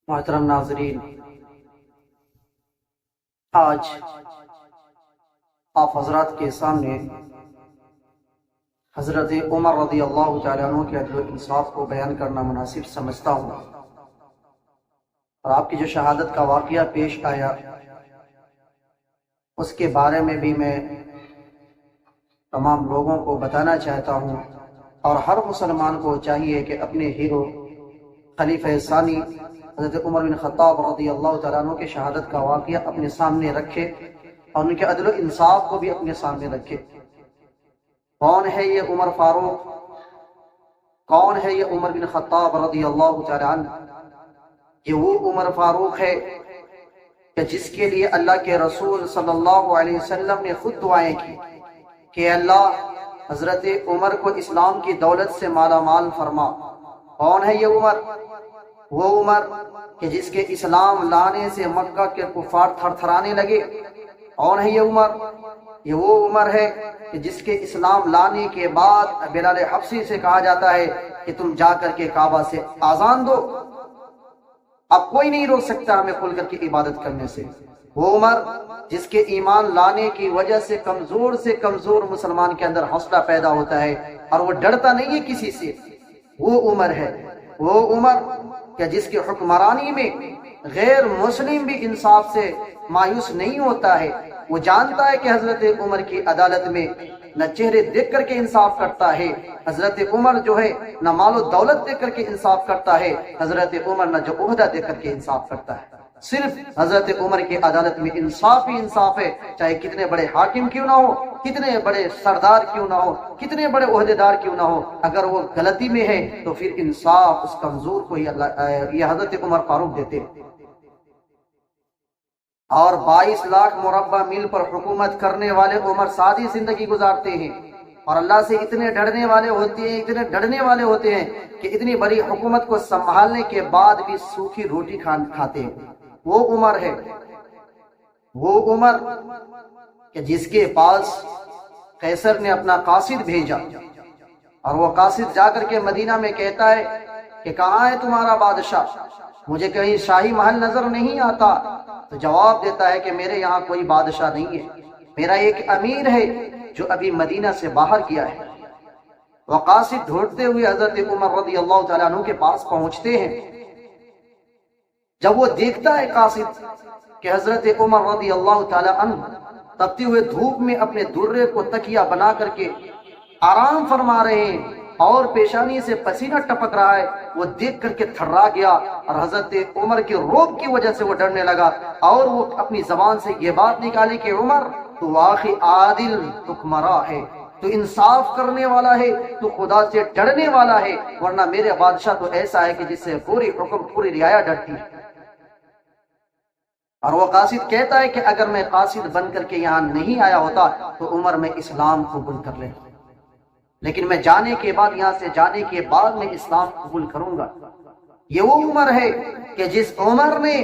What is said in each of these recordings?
محترم ناظرین، آج آپ حضرات کے سامنے حضرت عمر رضی اللہ تعالیٰ عنہ کے عدل و انصاف کو بیان کرنا مناسب سمجھتا ہوں، اور آپ کی جو شہادت کا واقعہ پیش آیا اس کے بارے میں بھی میں تمام لوگوں کو بتانا چاہتا ہوں، اور ہر مسلمان کو چاہیے کہ اپنے ہیرو خلیفہ ثانی حضرت عمر بن خطاب رضی اللہ تعالیٰ عنہ کے شہادت کا واقعہ اپنے سامنے رکھے اور ان کے عدل و انصاف کو بھی اپنے سامنے رکھے۔ کون ہے یہ عمر فاروق؟ کون ہے یہ عمر بن خطاب رضی اللہ تعالیٰ عنہ؟ یہ وہ عمر فاروق ہے کہ جس کے لیے اللہ کے رسول صلی اللہ علیہ وسلم نے خود دعائیں کی کہ اللہ حضرت عمر کو اسلام کی دولت سے مالا مال فرما۔ کون ہے یہ عمر؟ وہ عمر کہ جس کے اسلام لانے سے مکہ کے کفار تھر تھرانے لگے۔ کون ہے یہ عمر؟ یہ وہ عمر ہے کہ جس کے اسلام لانے کے بعد بلال حبشی سے کہا جاتا ہے کہ تم جا کر کے کعبہ سے آذان دو، اب کوئی نہیں روک سکتا ہمیں کھل کر کے عبادت کرنے سے۔ وہ عمر جس کے ایمان لانے کی وجہ سے کمزور مسلمان کے اندر حوصلہ پیدا ہوتا ہے اور وہ ڈرتا نہیں ہے کسی سے، وہ عمر ہے۔ وہ عمر کہ جس کی حکمرانی میں غیر مسلم بھی انصاف سے مایوس نہیں ہوتا ہے، وہ جانتا ہے کہ حضرت عمر کی عدالت میں نہ چہرے دیکھ کر کے انصاف کرتا ہے حضرت عمر جو ہے، نہ مال و دولت دیکھ کر کے انصاف کرتا ہے حضرت عمر، نہ جو عہدہ دیکھ کر کے انصاف کرتا ہے۔ صرف حضرت عمر کی عدالت میں انصاف ہی انصاف ہے، چاہے کتنے بڑے حاکم کیوں نہ ہو، کتنے بڑے سردار کیوں نہ ہو، کتنے بڑے عہدیدار کیوں نہ ہو، اگر وہ غلطی میں ہے تو پھر انصاف اس کمزور کو ہی یہ حضرت عمر فاروق دیتے۔ اور 22 لاکھ مربع میل پر حکومت کرنے والے عمر سادی زندگی گزارتے ہیں، اور اللہ سے اتنے ڈرنے والے ہوتے ہیں کہ اتنی بڑی حکومت کو سنبھالنے کے بعد بھی سوکھی روٹی کھاتے ہیں۔ وہ عمر ہے، وہ عمر کہ جس کے پاس قیصر نے اپنا قاصد بھیجا، اور وہ قاصد جا کر کے مدینہ میں کہتا ہے کہ کہاں ہے تمہارا بادشاہ؟ مجھے کہیں شاہی محل نظر نہیں آتا۔ تو جواب دیتا ہے کہ میرے یہاں کوئی بادشاہ نہیں ہے، میرا ایک امیر ہے جو ابھی مدینہ سے باہر گیا ہے۔ وہ قاصد ڈھونڈتے ہوئے حضرت عمر رضی اللہ تعالیٰ عنہ کے پاس پہنچتے ہیں۔ جب وہ دیکھتا ہے قاصد کہ حضرت عمر رضی اللہ تعالیٰ عنہ تپتے ہوئے دھوپ میں اپنے درے کو تکیہ بنا کر کے آرام فرما رہے ہیں اور پیشانی سے پسینہ ٹپک رہا ہے، وہ دیکھ کر کے تھرا گیا، اور حضرت عمر کے روب کی وجہ سے وہ ڈرنے لگا، اور وہ اپنی زبان سے یہ بات نکالی کہ عمر تو واقعی عادل حکمراں ہے، تو انصاف کرنے والا ہے، تو خدا سے ڈرنے والا ہے، ورنہ میرے بادشاہ تو ایسا ہے کہ جس سے پوری حکم پوری رعایا ڈرتی ہے۔ اور وہ قاصد کہتا ہے کہ اگر میں قاصد بن کر کے یہاں نہیں آیا ہوتا تو عمر میں اسلام قبول کر لیتا، لیکن میں جانے کے بعد، یہاں سے جانے کے بعد میں اسلام قبول کروں گا۔ یہ وہ عمر ہے کہ جس عمر نے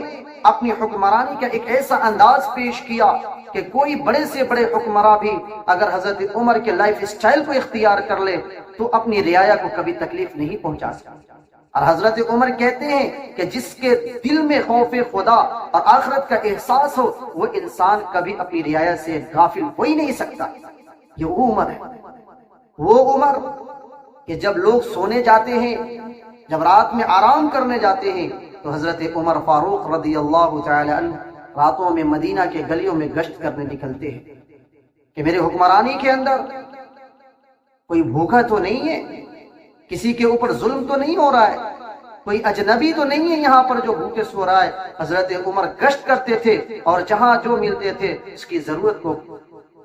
اپنی حکمرانی کا ایک ایسا انداز پیش کیا کہ کوئی بڑے سے بڑے حکمراں بھی اگر حضرت عمر کے لائف اسٹائل کو اختیار کر لے تو اپنی رعایا کو کبھی تکلیف نہیں پہنچا سکتا۔ اور حضرت عمر کہتے ہیں کہ جس کے دل میں خوف خدا اور آخرت کا احساس ہو، وہ انسان کبھی اپنی رعایا سے غافل ہو ہی نہیں سکتا۔ یہ وہ عمر ہے، وہ عمر کہ جب لوگ سونے جاتے ہیں، جب رات میں آرام کرنے جاتے ہیں، تو حضرت عمر فاروق رضی اللہ تعالی عنہ راتوں میں مدینہ کے گلیوں میں گشت کرنے نکلتے ہیں کہ میرے حکمرانی کے اندر کوئی بھوکا تو نہیں ہے، کسی کے اوپر ظلم تو نہیں ہو رہا ہے، کوئی اجنبی تو نہیں ہے یہاں پر جو بھوکے سو رہا ہے۔ حضرت عمر گشت کرتے تھے، اور جہاں جو ملتے تھے اس کی ضرورت کو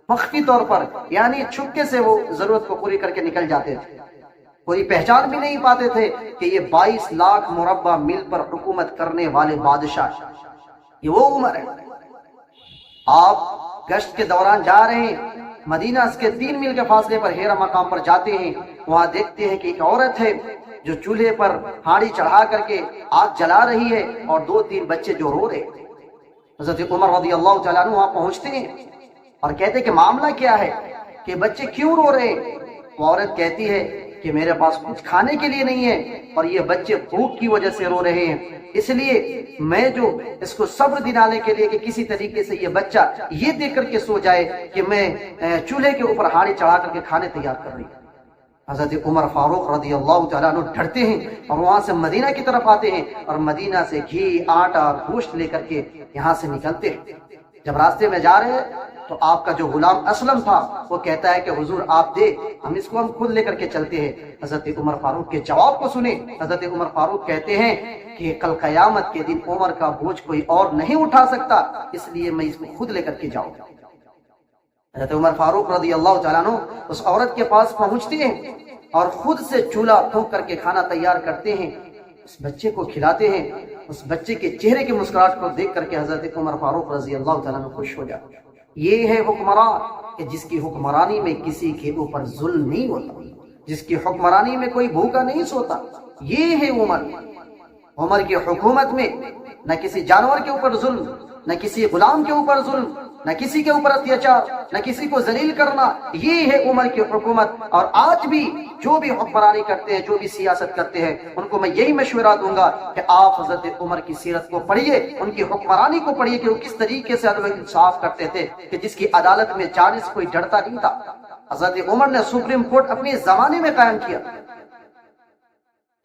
مخفی طور پر، یعنی چھپکے سے وہ ضرورت کو پوری کر کے نکل جاتے تھے۔ کوئی پہچان بھی نہیں پاتے تھے کہ یہ 22 لاکھ مربع میل پر حکومت کرنے والے بادشاہ، یہ وہ عمر ہے۔ آپ گشت کے دوران جا رہے ہیں، مدینہ اس کے 3 میل کے فاصلے پر ہیرا مقام پر جاتے ہیں، وہاں دیکھتے ہیں کہ ایک عورت ہے جو چولہے پر ہانڈی چڑھا کر کے آگ جلا رہی ہے، اور 2-3 بچے جو رو رہے۔ حضرت عمر رضی اللہ تعالیٰ عنہ وہاں پہنچتے ہیں اور کہتے ہیں کہ معاملہ کیا ہے، کہ بچے کیوں رو رہے ہیں؟ وہ عورت کہتی ہے کہ میرے پاس کچھ کھانے کے لیے نہیں ہے اور یہ بچے بھوک کی وجہ سے رو رہے ہیں، اس لیے میں جو اس کو صبر دلانے کے لیے کہ کسی طریقے سے یہ بچہ یہ دیکھ کر کے سو جائے کہ میں چولہے کے اوپر ہاڑی چڑھا کر کے کھانے تیار کر رہی ہوں۔ حضرت عمر فاروق رضی اللہ تعالیٰ عنہ ڈرتے ہیں اور وہاں سے مدینہ کی طرف آتے ہیں اور مدینہ سے گھی، آٹا اور گوشت لے کر کے یہاں سے نکلتے ہیں۔ جب راستے میں جا رہے ہیں تو آپ کا جو غلام اسلم تھا وہ کہتا ہے کہ حضور آپ دے، ہم اس کو ہم خود لے کر کے چلتے ہیں۔ حضرت عمر فاروق کے جواب کو سنیں۔ حضرت عمر فاروق کہتے ہیں کہ کل قیامت کے دن عمر کا بوجھ کوئی اور نہیں اٹھا سکتا، اس لیے میں اس کو خود لے کر کے جاؤں۔ حضرت عمر فاروق رضی اللہ تعالیٰ عنہ اس عورت کے پاس پہنچتے ہیں اور خود سے چولہا پھونک کر کے کھانا تیار کرتے ہیں، اس بچے کو کھلاتے ہیں۔ اس بچے کے چہرے کی مسکراہٹ کو دیکھ کر کے حضرت عمر فاروق رضی اللہ تعالیٰ عنہ خوش ہو جاتے ہیں۔ یہ ہے حکمران کہ جس کی حکمرانی میں کسی کے اوپر ظلم نہیں ہوتا، جس کی حکمرانی میں کوئی بھوکا نہیں سوتا۔ یہ ہے عمر۔ عمر کی حکومت میں نہ کسی جانور کے اوپر ظلم، نہ کسی غلام کے اوپر ظلم، نہ کسی کے اوپر اتیاچار، نہ کسی کو ذلیل کرنا۔ یہ ہے عمر کی حکومت۔ اور آج بھی جو بھی حکمرانی کرتے ہیں، جو بھی سیاست کرتے ہیں، ان کو میں یہی مشورہ دوں گا کہ آپ حضرت عمر کی سیرت کو پڑھیے، ان کی حکمرانی کو پڑھیے کہ وہ کس طریقے سے عدل و انصاف کرتے تھے، کہ جس کی عدالت میں جانے سے کوئی ڈرتا نہیں تھا۔ حضرت عمر نے سپریم کورٹ اپنے زمانے میں قائم کیا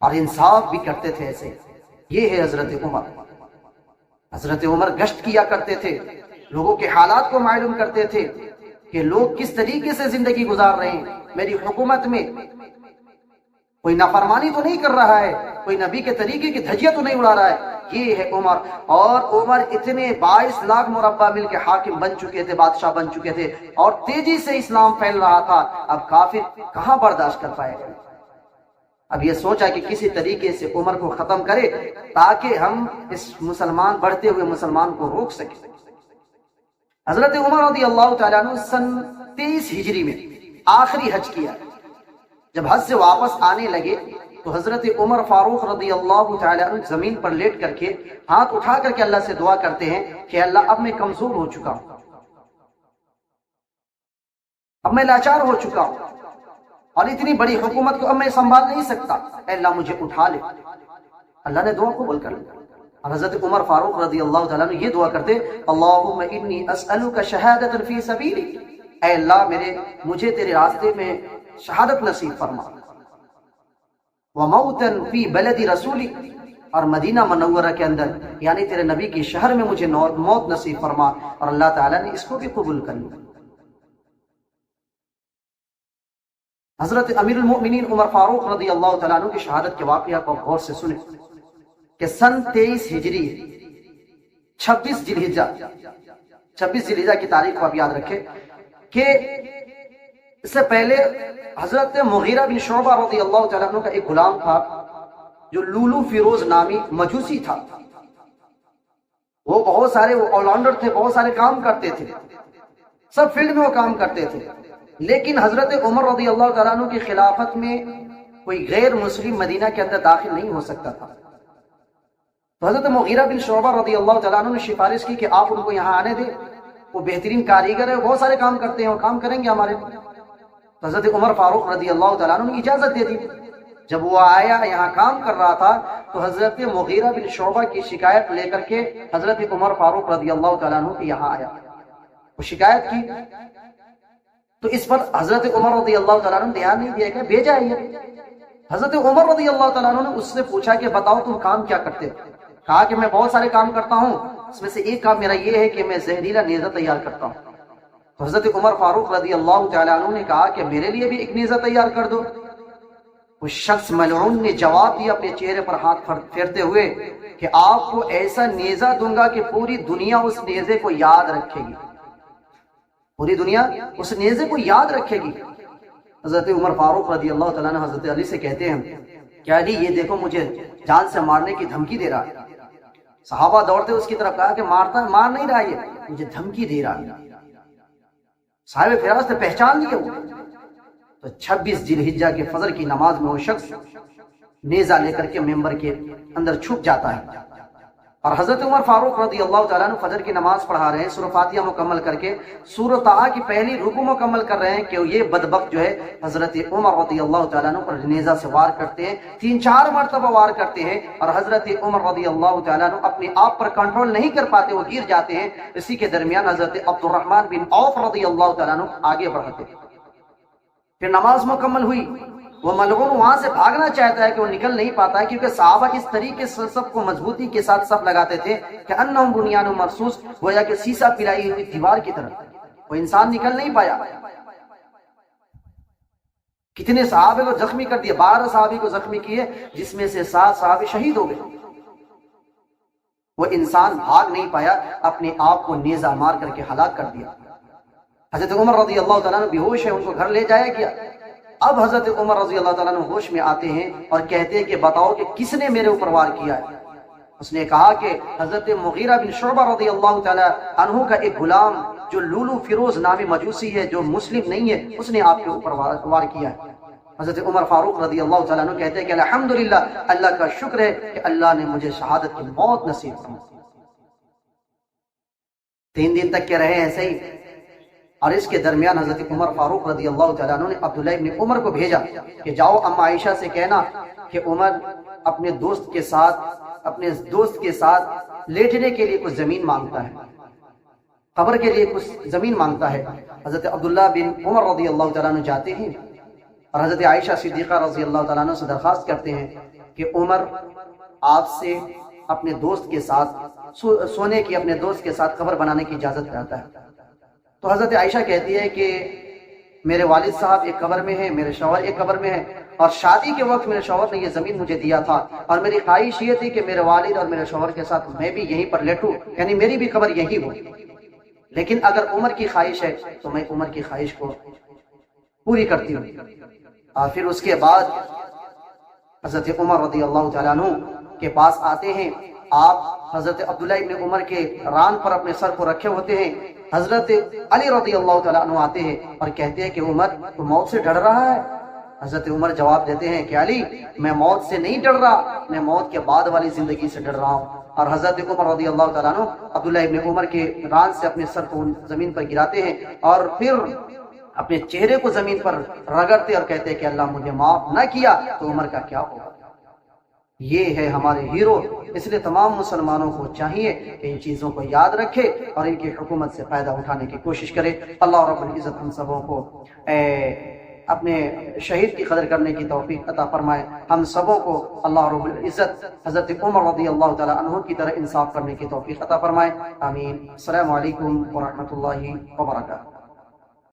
اور انصاف بھی کرتے تھے ایسے۔ یہ ہے حضرت عمر۔ حضرت عمر گشت کیا کرتے تھے، لوگوں کے حالات کو معلوم کرتے تھے کہ لوگ کس طریقے سے زندگی گزار رہے ہیں، میری حکومت میں کوئی نافرمانی تو نہیں کر رہا ہے، کوئی نبی کے طریقے کی دھجیاں تو نہیں اڑا رہا ہے۔ یہ ہے عمر۔ اور عمر اتنے 22 لاکھ مربع مل کے حاکم بن چکے تھے، بادشاہ بن چکے تھے، اور تیزی سے اسلام پھیل رہا تھا۔ اب کافر کہاں برداشت کر پائے گا؟ اب یہ سوچا کہ کسی طریقے سے عمر کو ختم کرے تاکہ ہم اس بڑھتے ہوئے مسلمان کو روک سکیں۔ حضرت عمر رضی اللہ تعالیٰ عنہ سن 23 ہجری میں آخری حج کیا۔ جب حج سے واپس آنے لگے تو حضرت عمر فاروق رضی اللہ تعالیٰ عنہ زمین پر لیٹ کر کے ہاتھ اٹھا کر کے اللہ سے دعا کرتے ہیں کہ اللہ اب میں کمزور ہو چکا ہوں، اب میں لاچار ہو چکا ہوں، اور اتنی بڑی حکومت کو اب میں سنبھال نہیں سکتا، اے اللہ مجھے اٹھا لے۔ اللہ نے دعا قبول کر لی۔ اور حضرت عمر فاروق رضی اللہ تعالیٰ عنہ یہ دعا کرتے، اللہم انی اسألک شہادۃ فی سبیلک، اے اللہ مجھے تیرے راستے میں شہادت نصیب فرما، وموتا فی بلد رسولک، اور مدینہ منورہ کے اندر یعنی تیرے نبی کے شہر میں مجھے موت نصیب فرما۔ اور اللہ تعالیٰ نے اس کو بھی قبول کر لیا۔ حضرت امیر المؤمنین عمر فاروق رضی اللہ تعالیٰ عنہ کی شہادت کے واقعہ کو غور سے سنیں کہ سن 23 ہجری 26 ذی الحجہ کی تاریخ کو آپ یاد رکھیں کہ اس سے پہلے حضرت مغیرہ بن شعبہ رضی اللہ تعالیٰ عنہ کا ایک غلام تھا جو لولو فیروز نامی مجوسی تھا۔ وہ بہت سارے آل راؤنڈر تھے، بہت سارے کام کرتے تھے، سب فیلڈ میں وہ کام کرتے تھے، لیکن حضرت عمر رضی اللہ تعالیٰ عنہ کی خلافت میں کوئی غیر مسلم مدینہ کے اندر داخل نہیں ہو سکتا تھا۔ تو حضرت مغیرہ بن شعبہ رضی اللہ تعالیٰ عنہ نے سفارش کی کہ آپ ان کو یہاں آنے دیں، وہ بہترین کاریگر ہے، بہت سارے کام کرتے ہیں، وہ کام کریں گے ہمارے۔ تو حضرت عمر فاروق رضی اللہ تعالیٰ عنہ نے اجازت دے دی۔ جب وہ آیا یہاں کام کر رہا تھا تو حضرت مغیرہ بن شعبہ کی شکایت لے کر کے حضرت عمر فاروق رضی اللہ تعالیٰ عنہ کے یہاں آیا، وہ شکایت کی تو اس پر حضرت عمر رضی اللہ تعالیٰ عنہ نے دھیان نہیں دیا کہ بھیجا ہے یہ۔ حضرت عمر رضی اللہ تعالیٰ عنہ نے اس سے پوچھا کہ بتاؤ تم کام کیا کرتے ہو؟ کہا کہ میں بہت سارے کام کرتا ہوں، اس میں سے ایک کام میرا یہ ہے کہ میں زہریلا نیزہ تیار کرتا ہوں۔ تو حضرت عمر فاروق رضی اللہ تعالیٰ عنہ نے کہا کہ میرے لیے بھی ایک نیزہ تیار کر دو۔ اس شخص ملعون نے جواب دیا اپنے چہرے پر ہاتھ پھیرتے ہوئے کہ آپ کو ایسا نیزہ دوں گا کہ پوری دنیا اس نیزے کو یاد رکھے گی، پوری دنیا اس نیزے کو یاد رکھے گی۔ حضرت عمر فاروق رضی اللہ تعالیٰ عنہ حضرت علی سے کہتے ہیں کہ علی یہ دیکھو مجھے جان سے مارنے کی دھمکی دے رہا ہے۔ صحابہ دوڑتے اس کی طرف، کہا کہ مار نہیں رہا، یہ مجھے دھمکی دے رہا ہے۔ صاحب فراز نے پہچان لیا وہ، تو 26 ذی الحجہ کے فجر کی نماز میں وہ شخص نیزہ لے کر کے ممبر کے اندر چھپ جاتا ہے اور حضرت عمر فاروق رضی اللہ تعالیٰ عنہ فجر کی نماز پڑھا رہے ہیں، سورہ فاتحہ مکمل کر کے سورہ طٰہٰ کی پہلی رکوع مکمل کر رہے ہیں کہ یہ بدبخت جو ہے حضرت عمر رضی اللہ تعالیٰ عنہ پر نیزہ سے وار کرتے ہیں، 3-4 مرتبہ وار کرتے ہیں، اور حضرت عمر رضی اللہ تعالیٰ عنہ اپنے آپ پر کنٹرول نہیں کر پاتے، وہ گر جاتے ہیں۔ اسی کے درمیان حضرت عبد الرحمن بن عوف رضی اللہ تعالیٰ عنہ آگے بڑھتے ہیں۔ پھر نماز مکمل ہوئی، وہ ملعون وہاں سے بھاگنا چاہتا ہے کہ وہ نکل نہیں پاتا ہے، کیونکہ صحابہ اس طریقے سے سب کو مضبوطی کے ساتھ صف لگاتے تھے کہ انہم بنیان مرصوص، گویا کہ سیسا پلائی ہوئی دیوار کی طرف، وہ انسان نکل نہیں پایا۔ کتنے صحابے کو زخمی کر دیا، 12 صحابی کو زخمی کیے، جس میں سے 7 صحابی شہید ہو گئے۔ وہ انسان بھاگ نہیں پایا، اپنے آپ کو نیزہ مار کر کے ہلاک کر دیا۔ حضرت عمر رضی اللہ تعالیٰ عنہ بے ہوش ہے، ان کو گھر لے جایا گیا۔ اب حضرت عمر رضی اللہ تعالیٰ عنہ ہوش میں آتے ہیں اور کہتے ہیں کہ بتاؤ کہ کس نے میرے اوپر وار کیا ہے؟ اس نے کہا کہ حضرت مغیرہ بن شعبہ رضی اللہ تعالیٰ عنہ کا ایک غلام جو لولو فیروز نامی مجوسی ہے، جو مسلم نہیں ہے، اس نے آپ کے اوپر وار کیا ہے۔ حضرت عمر فاروق رضی اللہ تعالیٰ عنہ کہتے ہیں کہ الحمدللہ، اللہ کا شکر ہے کہ اللہ نے مجھے شہادت کی موت نصیب فرمائی۔ 3 دن تک کے رہے ایسے ہی، اور اس کے درمیان حضرت عمر فاروق رضی اللہ تعالیٰ عنہ نے عبداللہ ابن عمر کو بھیجا کہ جاؤ اما عائشہ سے کہنا کہ عمر اپنے دوست کے ساتھ لیٹنے کے لیے کچھ زمین مانگتا ہے، قبر کے لیے کچھ زمین مانگتا ہے۔ حضرت عبداللہ بن عمر رضی اللہ تعالیٰ عنہ جاتے ہیں اور حضرت عائشہ صدیقہ رضی اللہ تعالیٰ عنہ سے درخواست کرتے ہیں کہ عمر آپ سے اپنے دوست کے ساتھ سونے کی، اپنے دوست کے ساتھ قبر بنانے کی اجازت چاہتا ہے۔ تو حضرت عائشہ کہتی ہے کہ میرے والد صاحب ایک قبر میں ہیں، میرے شوہر ایک قبر میں ہیں، اور شادی کے وقت میرے شوہر نے یہ زمین مجھے دیا تھا، اور میری خواہش یہ تھی کہ میرے والد اور میرے شوہر کے ساتھ میں بھی یہیں پر لیٹوں، یعنی میری بھی قبر یہی ہو، لیکن اگر عمر کی خواہش ہے تو میں عمر کی خواہش کو پوری کرتی ہوں۔ اور پھر اس کے بعد حضرت عمر رضی اللہ تعالیٰ عنہ کے پاس آتے ہیں، آپ حضرت عبداللہ ابن عمر کے ران پر اپنے سر کو رکھے ہوتے ہیں۔ حضرت علی رضی اللہ تعالیٰ عنہ آتے ہیں اور کہتے ہیں کہ عمر تو موت سے ڈر رہا ہے؟ حضرت عمر جواب دیتے ہیں کہ علی، میں موت سے نہیں ڈر رہا، میں موت کے بعد والی زندگی سے ڈر رہا ہوں۔ اور حضرت عمر رضی اللہ تعالیٰ عنہ عبداللہ ابن عمر کے ران سے اپنے سر کو زمین پر گراتے ہیں اور پھر اپنے چہرے کو زمین پر رگڑتے اور کہتے ہیں کہ اللہ مجھے معاف نہ کیا تو عمر کا کیا ہوگا۔ یہ ہے ہمارے ہیرو، اس لیے تمام مسلمانوں کو چاہیے کہ ان چیزوں کو یاد رکھے اور ان کی حکومت سے فائدہ اٹھانے کی کوشش کرے۔ اللہ رب العزت ہم سبوں کو اپنے شہید کی قدر کرنے کی توفیق عطا فرمائے۔ ہم سبوں کو اللہ رب العزت حضرت عمر رضی اللہ تعالیٰ عنہ کی طرح انصاف کرنے کی توفیق عطا فرمائے۔ آمین۔ السلام علیکم ورحمۃ اللہ وبرکاتہ۔